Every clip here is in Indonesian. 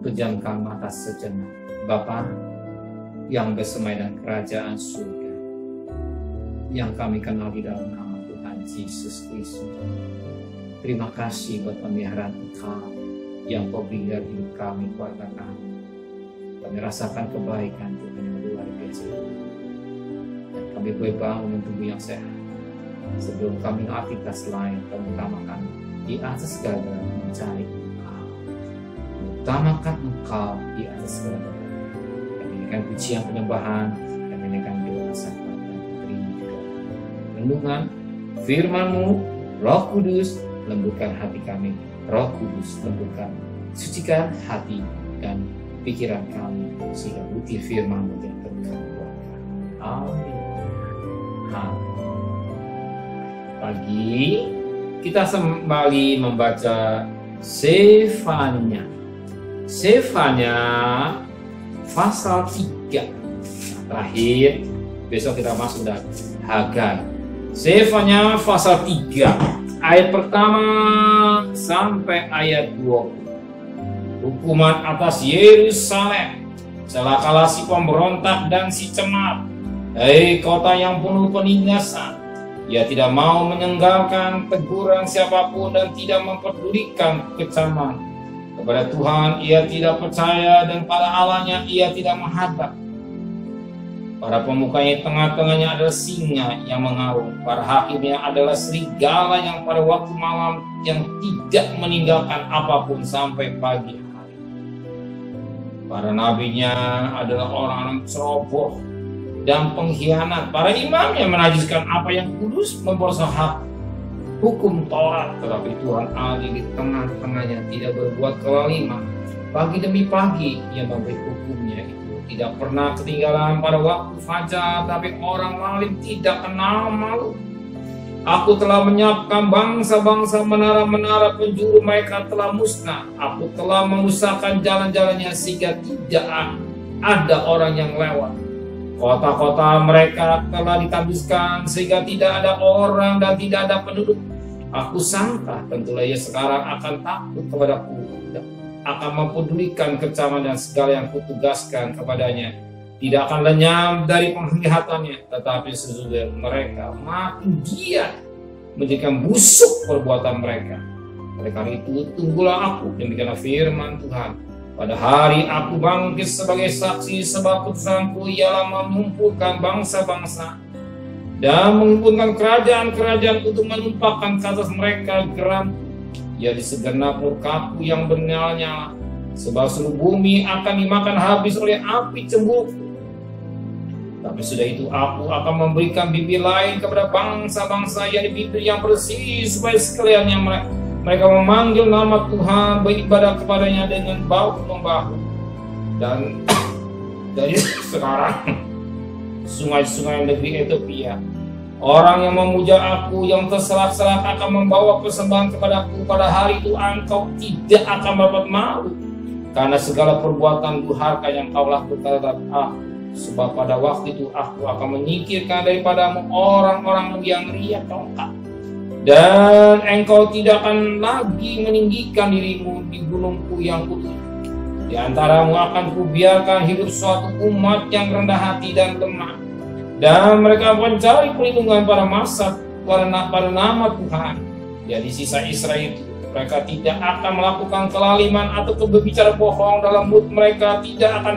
pejamkan mata sejenak. Bapa yang bersemai dalam kerajaan surga, yang kami kenal di dalam nama Tuhan Yesus Kristus. Terima kasih buat pemeliharaan Engkau yang Kau beri dalam hidup kami, keluarga kami. Kami rasakan kebaikan Tuhan yang luar biasa. Dan kami boleh bangun tubuh yang sehat. Sebelum kami aktivitas lain, kami utamakan di atas segala mencari Engkau. Utamakan Engkau di atas segala. Kami naikkan pujian penyembahan, kami naikkan doa sembah dan terima juga. Renungan firman-Mu, Roh Kudus, lembutkan hati kami. Roh Kudus, lembutkan, sucikan hati dan pikiran kami, sehingga bukti firman-Mu yang berkat buat kami. Amin. Pagi kita kembali membaca Sefanya. Sefanya pasal 3. Terakhir, besok kita masuk dan Hagai. Sefanya pasal 3. Ayat pertama sampai ayat 20. Hukuman atas Yerusalem. Celakalah si pemberontak dan si cemar. Hei kota yang penuh penindasan. Ia tidak mau meninggalkan teguran siapapun dan tidak mempedulikan kecaman. Kepada Tuhan ia tidak percaya dan pada Allahnya ia tidak menghadap. Para pemukanya tengah-tengahnya adalah singa yang mengaum. Para hakimnya adalah serigala yang pada waktu malam yang tidak meninggalkan apapun sampai pagi hari. Para nabinya adalah orang-orang ceroboh dan pengkhianat. Para imamnya menajiskan apa yang kudus, mempersohak hukum Taurat. Tetapi Tuhan adil di tengah-tengahnya, tidak berbuat kelaliman. Pagi demi pagi ia memberi hukumnya itu. Tidak pernah ketinggalan pada waktu fajar, tapi orang zalim tidak kenal malu. Aku telah menyiapkan bangsa-bangsa, menara-menara penjuru mereka telah musnah. Aku telah memusnahkan jalan-jalannya sehingga tidak ada orang yang lewat. Kota-kota mereka telah ditabiskan sehingga tidak ada orang dan tidak ada penduduk. Aku sangka tentulah ia sekarang akan takut kepadaku, akan mempedulikan kecaman dan segala yang kutugaskan kepadanya. Tidak akan lenyap dari penglihatannya, tetapi sesungguhnya mereka makin giat menjadikan busuk perbuatan mereka. Oleh karena itu tunggulah aku, demikianlah firman Tuhan. Pada hari aku bangkit sebagai saksi, sebab putusanku ialah mengumpulkan bangsa-bangsa dan mengumpulkan kerajaan-kerajaan untuk menumpahkan ke atas mereka geram. Ya di segenap murkaku yang bernyala-nyala, sebab seluruh bumi akan dimakan habis oleh api cemburuku. Tapi sudah itu aku akan memberikan bibir lain kepada bangsa-bangsa, yang bibir yang bersih, supaya sekaliannya mereka memanggil nama Tuhan, beribadah kepadanya dengan bahu-membahu. Dan dari sekarang sungai-sungai negeri Ethiopia, orang yang memuja aku, yang terserak-serak akan membawa persembahan kepadaku. Pada hari itu engkau tidak akan mendapat malu karena segala perbuatan durhaka yang kau lakukan terhadap aku. Sebab pada waktu itu aku akan menyingkirkan daripadamu orang-orang yang riya tongkat, dan engkau tidak akan lagi meninggikan dirimu di gunungku yang kudus. Di antaramu akan kubiarkan hidup suatu umat yang rendah hati dan lemah, dan mereka mencari perlindungan pada nama Tuhan. Jadi sisa Israel itu, mereka tidak akan melakukan kelaliman atau berbicara bohong. Dalam mulut mereka tidak akan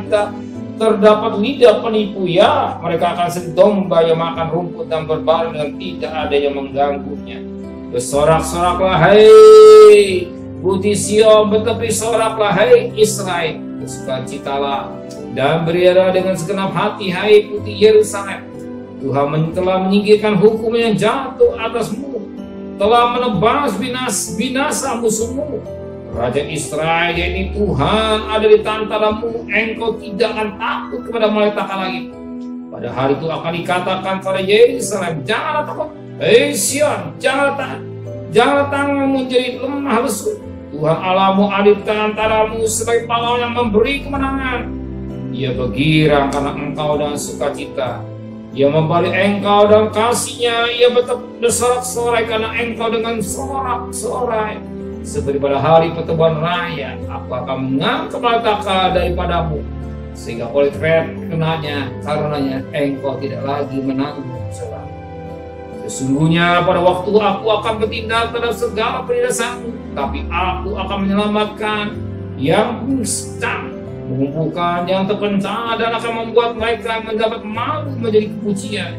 terdapat lidah penipu. Ya, mereka akan seperti domba yang makan rumput dan berbaring dan tidak ada yang mengganggunya. Bersorak-soraklah hai putih Sion, bertepi soraklah hai Israel. Bersukacitalah dan beriadah dengan segenap hati hai putih Yerusalem. Tuhan telah menyingkirkan hukum yang jatuh atasmu, telah menebas binasa musuhmu. Raja Israel, yaitu Tuhan, ada di antaramu. Engkau tidak akan takut kepada malaikat lagi. Pada hari itu akan dikatakan pada Yerusalem, janganlah takut. Hei Sion, janganlah tanganmu menjadi lemah lesu. Tuhan Allahmu ada di antaramu sebagai pahlawan yang memberi kemenangan. Ia bergirang karena engkau dan sukacita. Ia membalik engkau dan kasihnya. Ia bersorak-sorai karena engkau dengan sorak-sorai. seperti pada hari pertemuan raya, aku akan mengangkat malapetaka daripadamu, sehingga oleh karenanya engkau tidak lagi menanggung dosa. Sesungguhnya pada waktu aku akan bertindak terhadap segala penindasanmu, tapi aku akan menyelamatkan yang dusta, mengumpulkan yang terpencar, dan akan membuat mereka mendapat malu menjadi kepujian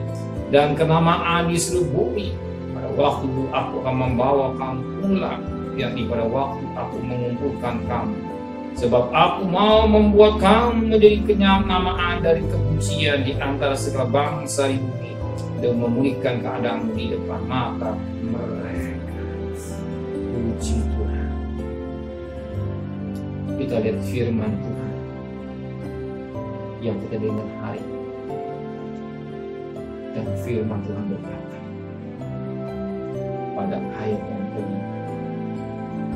dan kenamaan di seluruh bumi. Pada waktu aku akan membawa kamu pulang, yakni pada waktu aku mengumpulkan kamu, sebab aku mau membuat kamu menjadi kenamaan dari kepujian di antara segala bangsa di bumi, dan memulihkan keadaanmu di depan mata mereka. Puji Tuhan. Kita lihat firman Tuhan yang kita dengar hari ini. Dan firman Tuhan berkata pada ayat yang kelima,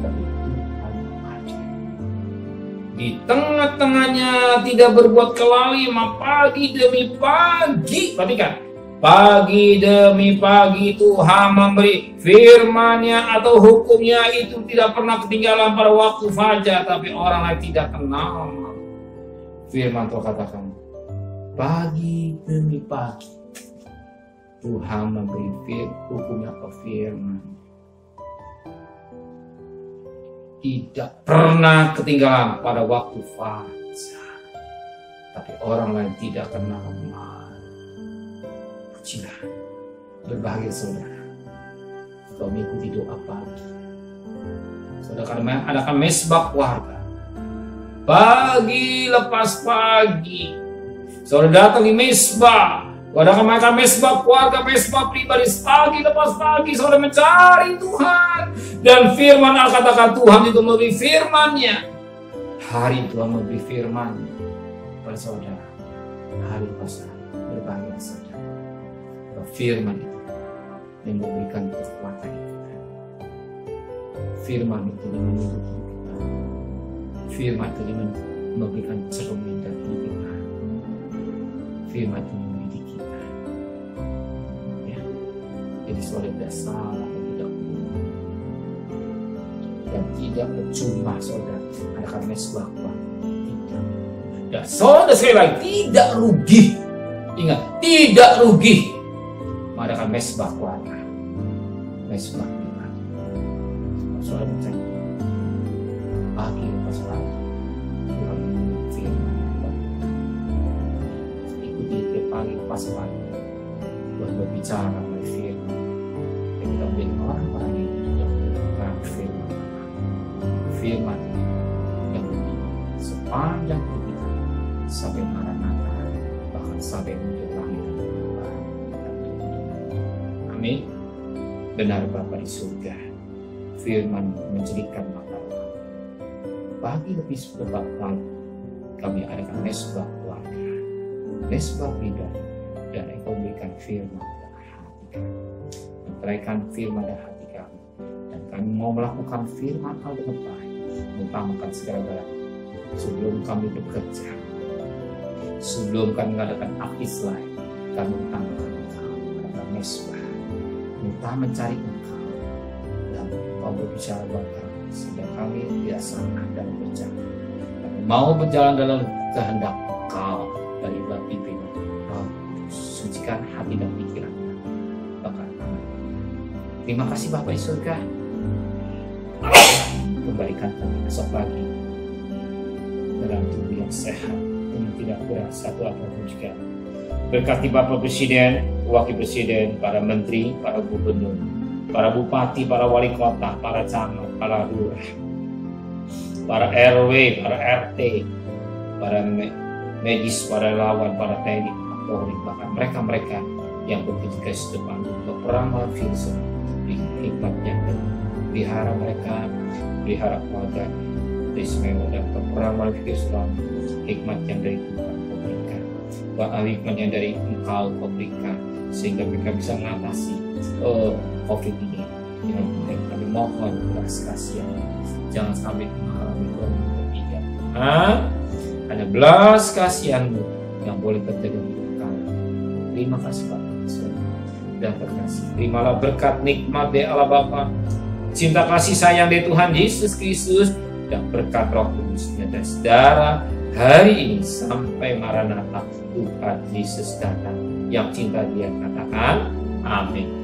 tapi Tuhan ada di tengah-tengahnya, tidak berbuat kelalaian pagi demi pagi. Perhatikan, pagi demi pagi Tuhan memberi firman-Nya atau hukum-Nya, itu tidak pernah ketinggalan pada waktu fajar, tapi orang lain tidak kenal. Firman Tuhan katakan, pagi demi pagi Tuhan memberi hukum-Nya ke firman. Tidak pernah ketinggalan pada waktu fajar, tapi orang lain tidak kenal. Pujilah, berbahagia saudara, kau mengikuti doa pagi. Saudara adakan mesbah keluarga, pagi lepas pagi. Saudara datang di mesbah, adakan mereka mesbah keluarga, mesbah pribadi, pagi lepas pagi. Saudara mencari Tuhan, dan firman Allah katakan Tuhan itu memberi firman-Nya. Hari Tuhan memberi firman pada saudara, hari pasal berbahagia saudara. Firman itu yang memberikan kekuatan kita. Firman itu yang menyuruh kita. Firman itu yang memberikan cermin dan hidup kita. Firman itu yang mendidik kita. Ya. Jadi saudara tidak salah, tidak benar. Dan tidak percuma saudara adakan mesbah keluarga. Tidak. Dan saudara sekali lagi tidak rugi. Ingat, tidak rugi mengadakan mesbah keluarga, mesbah pribadi. Saudara percaya, pagi lepas pagi Tuhan memberi firman. Ikuti tiap pagi lepas pagi Tuhan berbicara melalui firman. Dan kita menjadi orang-orang yang mendengarkan firman. Firman yang lebih sepanjang hidup kita sampai Maranatha, bahkan sampai menuju langit. Amin. Benar Bapa di surga, firman menjadikan mata orang. Pagi lebih sebab pagi kami adakan mesbah keluarga, mesbah pribadi, dan Engkau memberikan firman dalam hati kami, menteraikan firman dalam hati kami, dan kami mau melakukan firman Allah dengan baik, mengutamakan segala-galanya. Sebelum kami bekerja, sebelum kami mengadakan aktivitas lain, kami mengutamakan Engkau, mengadakan mesbah. Kita mencari Engkau dan Engkau berbicara buat kami, sehingga kami tidak salah dalam berjalan. Kami mau berjalan dalam kehendak Engkau dari pimpin Engkau, sucikan hati dan pikiran kami. Bahkan kami. Terima kasih Bapa di surga. Kembalikan kami esok pagi dalam tubuh yang sehat, yang tidak berat satu apapun juga. Berkati Bapak Presiden, Wakil Presiden, para Menteri, para Gubernur, para Bupati, para Wali Kota, para Camat, para Lurah, para RW, para RT, para medis, para relawan, para TNI, Polri, bahkan mereka-mereka yang bertugas di depan untuk perang melawan virus di hikmatnya, pelihara mereka, pelihara keluarga, istimewa dan perang melawan virus hikmat yang dari Tuhan kau berikan, hikmat yang dari Engkau kau berikan, sehingga mereka bisa mengatasi COVID ini. Yang penting kami mohon belas kasihan, jangan sampai mengalami gelombang ketiga. Hanya belas kasihan-Mu yang boleh terjadi di hidup kami. Terima kasih Bapak dan terkasih. Terimalah berkat nikmat dari Allah Bapa, cinta kasih sayang dari Tuhan Yesus Kristus, dan berkat Roh Kudusnya dan saudara hari ini sampai Maranatha, Tuhan Yesus datang. Yang cinta dia katakan amin.